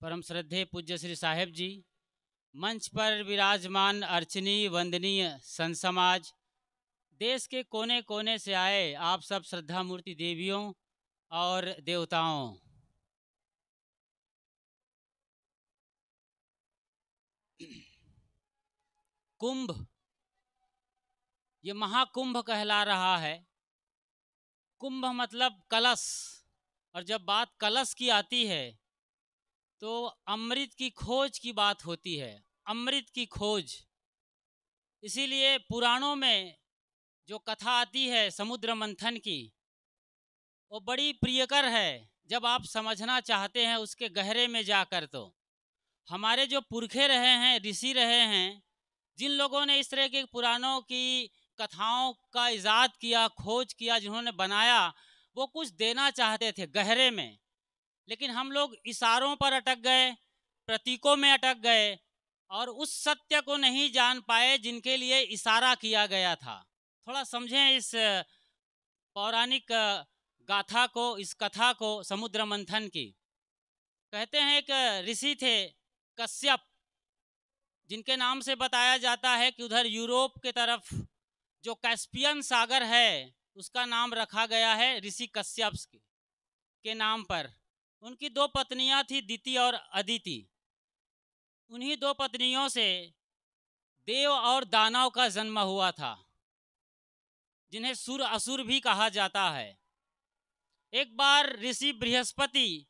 परम श्रद्धेय पूज्य श्री साहेब जी, मंच पर विराजमान अर्चनीय वंदनीय संत समाज, देश के कोने कोने से आए आप सब श्रद्धा मूर्ति देवियों और देवताओं, कुंभ ये महाकुंभ कहला रहा है। कुंभ मतलब कलश, और जब बात कलश की आती है तो अमृत की खोज की बात होती है, अमृत की खोज। इसीलिए पुराणों में जो कथा आती है समुद्र मंथन की, वो बड़ी प्रियकर है जब आप समझना चाहते हैं उसके गहरे में जाकर। तो हमारे जो पुरखे रहे हैं, ऋषि रहे हैं, जिन लोगों ने इस तरह के पुराणों की कथाओं का इजाद किया, खोज किया, जिन्होंने बनाया, वो कुछ देना चाहते थे गहरे में, लेकिन हम लोग इशारों पर अटक गए, प्रतीकों में अटक गए और उस सत्य को नहीं जान पाए जिनके लिए इशारा किया गया था। थोड़ा समझें इस पौराणिक गाथा को, इस कथा को समुद्र मंथन की। कहते हैं एक ऋषि थे कश्यप, जिनके नाम से बताया जाता है कि उधर यूरोप के तरफ जो कैस्पियन सागर है उसका नाम रखा गया है ऋषि कश्यप के नाम पर। उनकी दो पत्नियां थी, दिति और अदिति। उन्हीं दो पत्नियों से देव और दानव का जन्म हुआ था, जिन्हें सुर असुर भी कहा जाता है। एक बार ऋषि बृहस्पति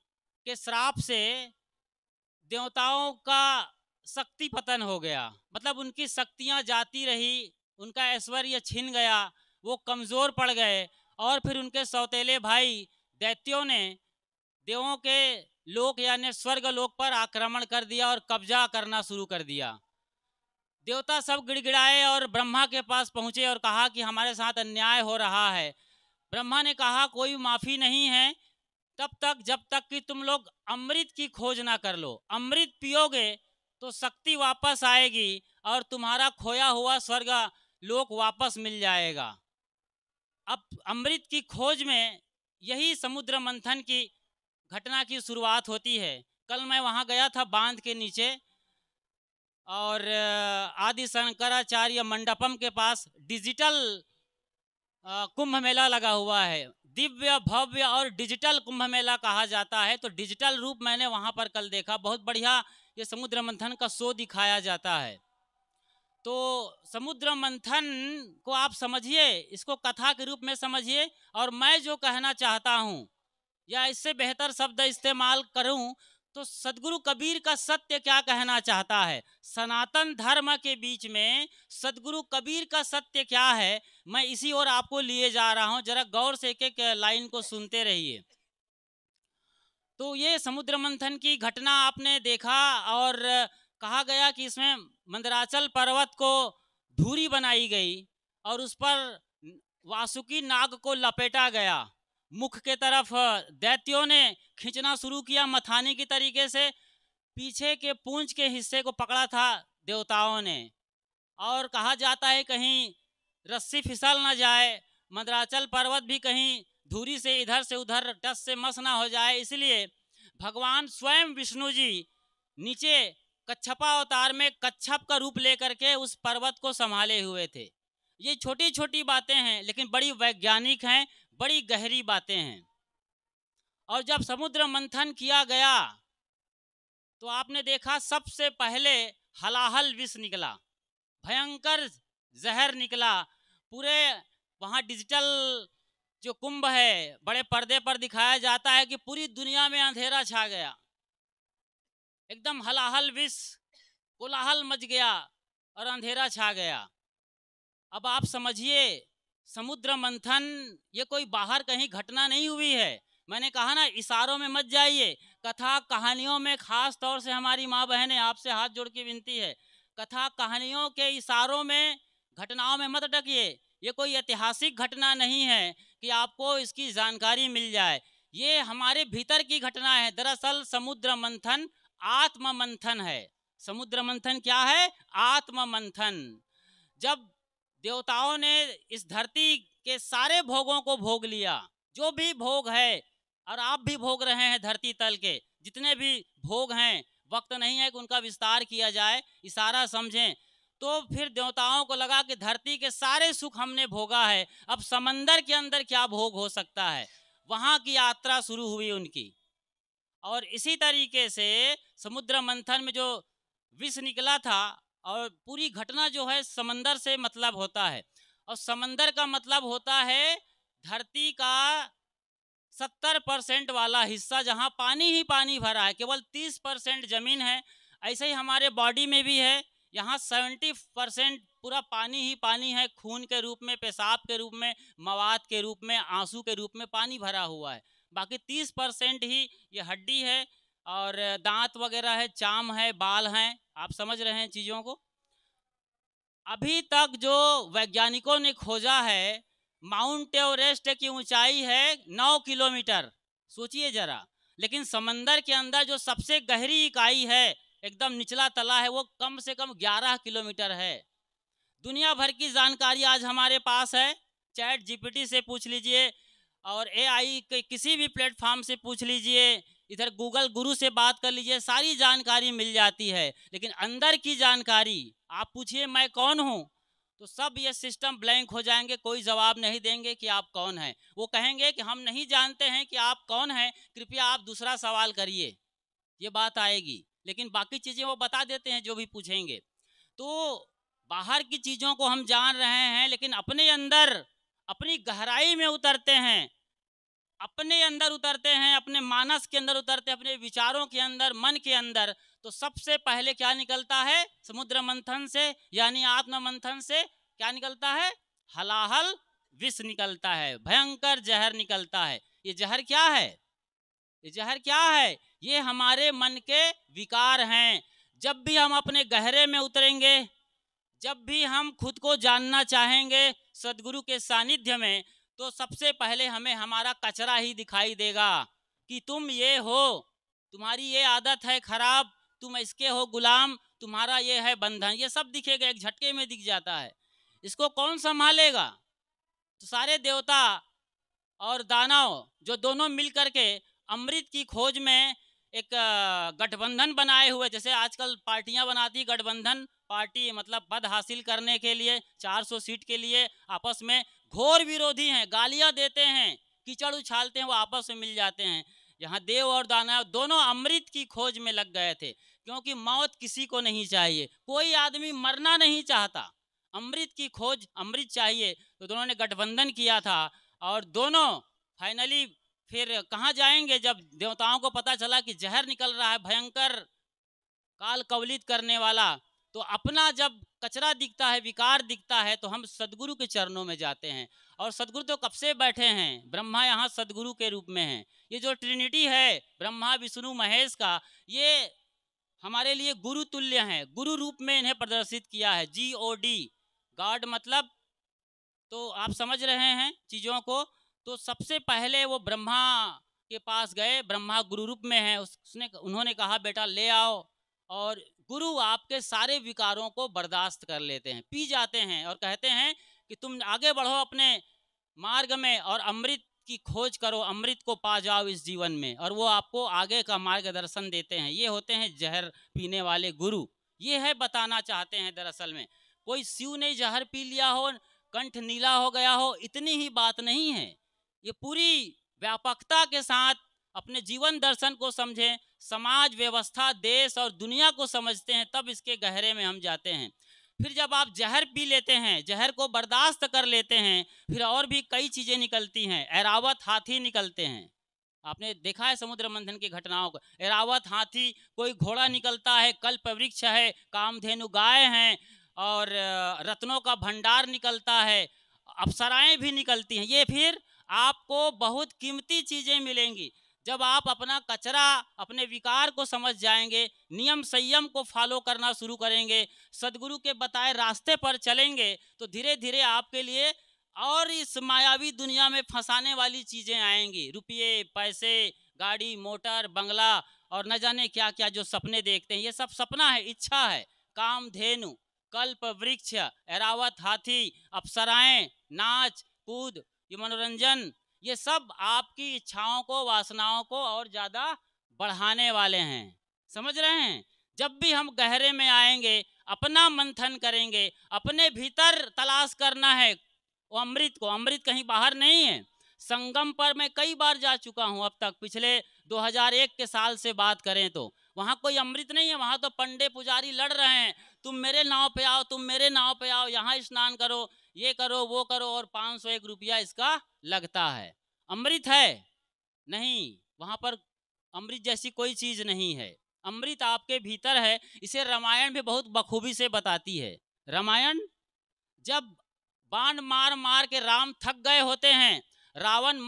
के श्राप से देवताओं का शक्ति पतन हो गया, मतलब उनकी शक्तियां जाती रही, उनका ऐश्वर्य छिन गया, वो कमज़ोर पड़ गए। और फिर उनके सौतेले भाई दैत्यों ने देवों के लोक यानी स्वर्ग लोक पर आक्रमण कर दिया और कब्जा करना शुरू कर दिया। देवता सब गिड़गिड़ाए और ब्रह्मा के पास पहुँचे और कहा कि हमारे साथ अन्याय हो रहा है। ब्रह्मा ने कहा कोई माफ़ी नहीं है तब तक जब तक कि तुम लोग अमृत की खोज ना कर लो। अमृत पियोगे तो शक्ति वापस आएगी और तुम्हारा खोया हुआ स्वर्ग लोक वापस मिल जाएगा। अब अमृत की खोज में यही समुद्र मंथन की घटना की शुरुआत होती है। कल मैं वहाँ गया था बांध के नीचे, और आदि शंकराचार्य मंडपम के पास डिजिटल कुंभ मेला लगा हुआ है। दिव्य भव्य और डिजिटल कुंभ मेला कहा जाता है। तो डिजिटल रूप मैंने वहाँ पर कल देखा, बहुत बढ़िया ये समुद्र मंथन का शो दिखाया जाता है। तो समुद्र मंथन को आप समझिए, इसको कथा के रूप में समझिए, और मैं जो कहना चाहता हूँ या इससे बेहतर शब्द इस्तेमाल करूँ तो सदगुरु कबीर का सत्य क्या कहना चाहता है, सनातन धर्म के बीच में सदगुरु कबीर का सत्य क्या है, मैं इसी ओर आपको लिए जा रहा हूँ। जरा गौर से एक एक लाइन को सुनते रहिए। तो ये समुद्र मंथन की घटना आपने देखा, और कहा गया कि इसमें मंदराचल पर्वत को धूरी बनाई गई और उस पर वासुकी नाग को लपेटा गया। मुख के तरफ दैत्यों ने खींचना शुरू किया मथानी की तरीके से, पीछे के पूंछ के हिस्से को पकड़ा था देवताओं ने, और कहा जाता है कहीं रस्सी फिसल न जाए, मंदराचल पर्वत भी कहीं धूरी से इधर से उधर टस से मस ना हो जाए, इसलिए भगवान स्वयं विष्णु जी नीचे कच्छपा अवतार में कच्छप का रूप लेकर के उस पर्वत को संभाले हुए थे। ये छोटी छोटी बातें हैं लेकिन बड़ी वैज्ञानिक हैं, बड़ी गहरी बातें हैं। और जब समुद्र मंथन किया गया तो आपने देखा सबसे पहले हलाहल विष निकला, भयंकर जहर निकला। पूरे वहाँ डिजिटल जो कुंभ है बड़े पर्दे पर दिखाया जाता है कि पूरी दुनिया में अंधेरा छा गया, एकदम हलाहल विष, कोलाहल मच गया और अंधेरा छा गया। अब आप समझिए समुद्र मंथन ये कोई बाहर कहीं घटना नहीं हुई है। मैंने कहा ना, इशारों में मत जाइए, कथा कहानियों में, खास तौर से हमारी माँ बहनें आपसे हाथ जोड़ के विनती है, कथा कहानियों के इशारों में, घटनाओं में मत अटकिए। ये कोई ऐतिहासिक घटना नहीं है कि आपको इसकी जानकारी मिल जाए, ये हमारे भीतर की घटना है। दरअसल समुद्र मंथन आत्म मंथन है। समुद्र मंथन क्या है? आत्म मंथन। जब देवताओं ने इस धरती के सारे भोगों को भोग लिया, जो भी भोग है, और आप भी भोग रहे हैं धरती तल के, जितने भी भोग हैं, वक्त नहीं है कि उनका विस्तार किया जाए, इशारा समझें। तो फिर देवताओं को लगा कि धरती के सारे सुख हमने भोगा है, अब समंदर के अंदर क्या भोग हो सकता है। वहाँ की यात्रा शुरू हुई उनकी। और इसी तरीके से समुद्र मंथन में जो विष निकला था, और पूरी घटना जो है समंदर से मतलब होता है, और समंदर का मतलब होता है धरती का 70% वाला हिस्सा जहाँ पानी ही पानी भरा है, केवल 30% जमीन है। ऐसे ही हमारे बॉडी में भी है, यहाँ 70% पूरा पानी ही पानी है, खून के रूप में, पेशाब के रूप में, मवाद के रूप में, आंसू के रूप में पानी भरा हुआ है। बाकी 30% ही ये हड्डी है और दांत वगैरह है, चाम है, बाल हैं। आप समझ रहे हैं चीज़ों को। अभी तक जो वैज्ञानिकों ने खोजा है, माउंट एवरेस्ट की ऊंचाई है 9 किलोमीटर, सोचिए जरा। लेकिन समंदर के अंदर जो सबसे गहरी इकाई है, एकदम निचला तला है, वो कम से कम 11 किलोमीटर है। दुनिया भर की जानकारी आज हमारे पास है। चैट जीपीटी से पूछ लीजिए और एआई के किसी भी प्लेटफॉर्म से पूछ लीजिए, इधर गूगल गुरु से बात कर लीजिए, सारी जानकारी मिल जाती है। लेकिन अंदर की जानकारी आप पूछिए मैं कौन हूँ, तो सब ये सिस्टम ब्लैंक हो जाएंगे, कोई जवाब नहीं देंगे कि आप कौन हैं। वो कहेंगे कि हम नहीं जानते हैं कि आप कौन हैं, कृपया आप दूसरा सवाल करिए, ये बात आएगी। लेकिन बाकी चीज़ें वो बता देते हैं जो भी पूछेंगे। तो बाहर की चीज़ों को हम जान रहे हैं, लेकिन अपने अंदर, अपनी गहराई में उतरते हैं, अपने अंदर उतरते हैं, अपने मानस के अंदर उतरते हैं, अपने विचारों के अंदर, मन के अंदर, तो सबसे पहले क्या निकलता है समुद्र मंथन से, यानी आत्म मंथन से क्या निकलता है? हलाहल विष निकलता है, भयंकर जहर निकलता है। ये जहर क्या है? ये जहर क्या है? ये हमारे मन के विकार हैं। जब भी हम अपने गहरे में उतरेंगे, जब भी हम खुद को जानना चाहेंगे सदगुरु के सानिध्य में, तो सबसे पहले हमें हमारा कचरा ही दिखाई देगा कि तुम ये हो, तुम्हारी ये आदत है खराब, तुम इसके हो गुलाम, तुम्हारा ये है बंधन, ये सब दिखेगा, एक झटके में दिख जाता है। इसको कौन संभालेगा? तो सारे देवता और दानव जो दोनों मिल करके अमृत की खोज में एक गठबंधन बनाए हुए, जैसे आजकल पार्टियां बनाती, गठबंधन पार्टी मतलब पद हासिल करने के लिए, 400 सीट के लिए आपस में घोर विरोधी हैं, गालियां देते हैं, कीचड़ उछालते हैं, वो आपस में मिल जाते हैं। यहाँ देव और दानव दोनों अमृत की खोज में लग गए थे, क्योंकि मौत किसी को नहीं चाहिए, कोई आदमी मरना नहीं चाहता, अमृत की खोज, अमृत चाहिए। तो दोनों ने गठबंधन किया था और दोनों फाइनली फिर कहाँ जाएंगे? जब देवताओं को पता चला कि जहर निकल रहा है भयंकर काल कवलित करने वाला, तो अपना जब कचरा दिखता है, विकार दिखता है, तो हम सदगुरु के चरणों में जाते हैं। और सदगुरु तो कब से बैठे हैं, ब्रह्मा यहाँ सदगुरु के रूप में हैं। ये जो ट्रिनिटी है ब्रह्मा विष्णु महेश का, ये हमारे लिए गुरु तुल्य हैं, गुरु रूप में इन्हें प्रदर्शित किया है। GOD, गॉड मतलब, तो आप समझ रहे हैं चीज़ों को। तो सबसे पहले वो ब्रह्मा के पास गए, ब्रह्मा गुरु रूप में है, उन्होंने कहा बेटा ले आओ, और गुरु आपके सारे विकारों को बर्दाश्त कर लेते हैं, पी जाते हैं और कहते हैं कि तुम आगे बढ़ो अपने मार्ग में और अमृत की खोज करो, अमृत को पा जाओ इस जीवन में, और वो आपको आगे का मार्गदर्शन देते हैं। ये होते हैं जहर पीने वाले गुरु। ये है बताना चाहते हैं दरअसल में, कोई शिव ने जहर पी लिया हो, कंठ नीला हो गया हो, इतनी ही बात नहीं है। ये पूरी व्यापकता के साथ अपने जीवन दर्शन को समझें, समाज व्यवस्था, देश और दुनिया को समझते हैं, तब इसके गहरे में हम जाते हैं। फिर जब आप जहर पी लेते हैं, जहर को बर्दाश्त कर लेते हैं, फिर और भी कई चीज़ें निकलती हैं। ऐरावत हाथी निकलते हैं, आपने देखा है समुद्र मंथन की घटनाओं को। ऐरावत हाथी, कोई घोड़ा निकलता है, कल्प वृक्ष है, कामधेनु गाय हैं, और रत्नों का भंडार निकलता है, अप्सराएं भी निकलती हैं। ये फिर आपको बहुत कीमती चीज़ें मिलेंगी जब आप अपना कचरा, अपने विकार को समझ जाएंगे, नियम संयम को फॉलो करना शुरू करेंगे, सदगुरु के बताए रास्ते पर चलेंगे, तो धीरे धीरे आपके लिए और इस मायावी दुनिया में फंसाने वाली चीज़ें आएंगी। रुपये, पैसे, गाड़ी, मोटर, बंगला और न जाने क्या क्या जो सपने देखते हैं, ये सब सपना है, इच्छा है। कामधेनु, कल्प वृक्ष, ऐरावत हाथी, अप्सराएं, नाच कूद, ये मनोरंजन, ये सब आपकी इच्छाओं को, वासनाओं को और ज़्यादा बढ़ाने वाले हैं। समझ रहे हैं? जब भी हम गहरे में आएंगे, अपना मंथन करेंगे, अपने भीतर तलाश करना है वो अमृत को। अमृत कहीं बाहर नहीं है। संगम पर मैं कई बार जा चुका हूं अब तक, पिछले 2001 के साल से बात करें तो वहां कोई अमृत नहीं है। वहां तो पंडे पुजारी लड़ रहे हैं, तुम मेरे नाव पे आओ, तुम मेरे नाव पे आओ, यहाँ स्नान करो, ये करो, वो करो, और 501 रुपया इसका लगता है। अमृत है? नहीं, वहां पर अमृत जैसी कोई चीज नहीं है। अमृत आपके भीतर है। इसे रामायण भी बहुत बखूबी से बताती है। रामायण, जब बाण मार मार के राम थक गए होते हैं, रावण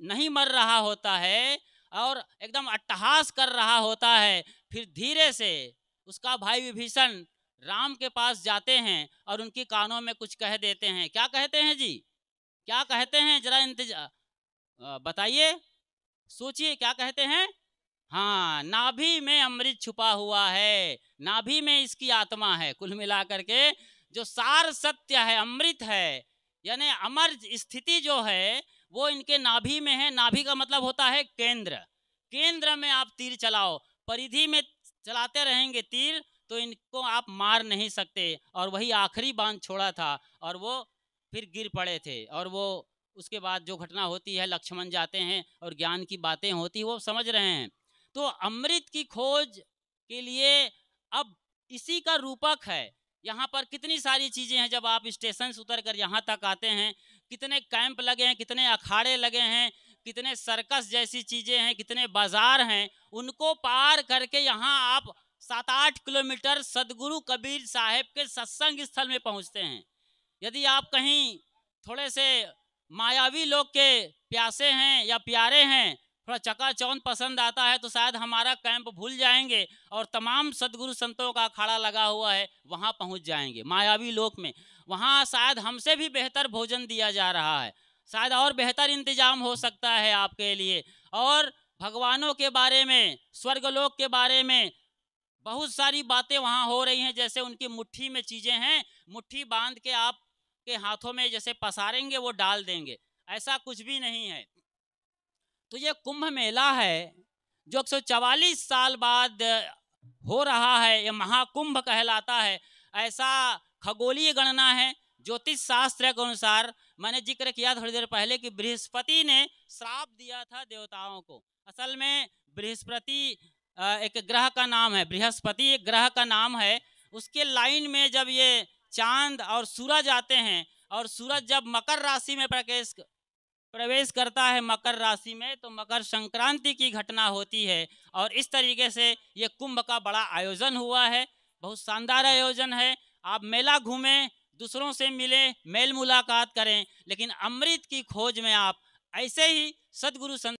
नहीं मर रहा होता है और एकदम अट्टहास कर रहा होता है, फिर धीरे से उसका भाई विभीषण राम के पास जाते हैं और उनके कानों में कुछ कह देते हैं। क्या कहते हैं जी? क्या कहते हैं? जरा बताइए, सोचिए क्या कहते हैं। हाँ, नाभि में अमृत छुपा हुआ है, नाभि में इसकी आत्मा है। कुल मिलाकर के जो सार सत्य है, अमृत है, यानी अमर स्थिति जो है वो इनके नाभि में है। नाभि का मतलब होता है केंद्र। केंद्र में आप तीर चलाओ, परिधि में चलाते रहेंगे तीर तो इनको आप मार नहीं सकते। और वही आखिरी बाण छोड़ा था और वो फिर गिर पड़े थे। और वो उसके बाद जो घटना होती है, लक्ष्मण जाते हैं और ज्ञान की बातें होती, वो समझ रहे हैं। तो अमृत की खोज के लिए अब इसी का रूपक है। यहाँ पर कितनी सारी चीजें हैं। जब आप स्टेशन से उतर कर यहाँ तक आते हैं, कितने कैंप लगे हैं, कितने अखाड़े लगे हैं, कितने सर्कस जैसी चीजें हैं, कितने बाजार हैं। उनको पार करके यहाँ आप 7-8 किलोमीटर सदगुरु कबीर साहब के सत्संग स्थल में पहुँचते हैं। यदि आप कहीं थोड़े से मायावी लोग के प्यासे हैं या प्यारे हैं, थोड़ा चकाचौंध पसंद आता है, तो शायद हमारा कैंप भूल जाएंगे और तमाम सदगुरु संतों का अखाड़ा लगा हुआ है वहाँ पहुँच जाएंगे मायावी लोक में। वहाँ शायद हमसे भी बेहतर भोजन दिया जा रहा है, शायद और बेहतर इंतजाम हो सकता है आपके लिए। और भगवानों के बारे में, स्वर्गलोक के बारे में बहुत सारी बातें वहाँ हो रही हैं। जैसे उनकी मुट्ठी में चीज़ें हैं, मुट्ठी बांध के आप के हाथों में जैसे पसारेंगे वो डाल देंगे, ऐसा कुछ भी नहीं है। तो ये कुंभ मेला है जो 144 साल बाद हो रहा है, ये महाकुंभ कहलाता है। ऐसा खगोलीय गणना है। ज्योतिष शास्त्र के अनुसार, मैंने जिक्र किया थोड़ी देर पहले कि बृहस्पति ने श्राप दिया था देवताओं को। असल में बृहस्पति एक ग्रह का नाम है, बृहस्पति एक ग्रह का नाम है। उसके लाइन में जब ये चांद और सूरज आते हैं, और सूरज जब मकर राशि में प्रवेश करता है, मकर राशि में, तो मकर संक्रांति की घटना होती है। और इस तरीके से ये कुंभ का बड़ा आयोजन हुआ है। बहुत शानदार आयोजन है। आप मेला घूमें, दूसरों से मिलें, मेल मुलाकात करें, लेकिन अमृत की खोज में आप ऐसे ही सदगुरु संत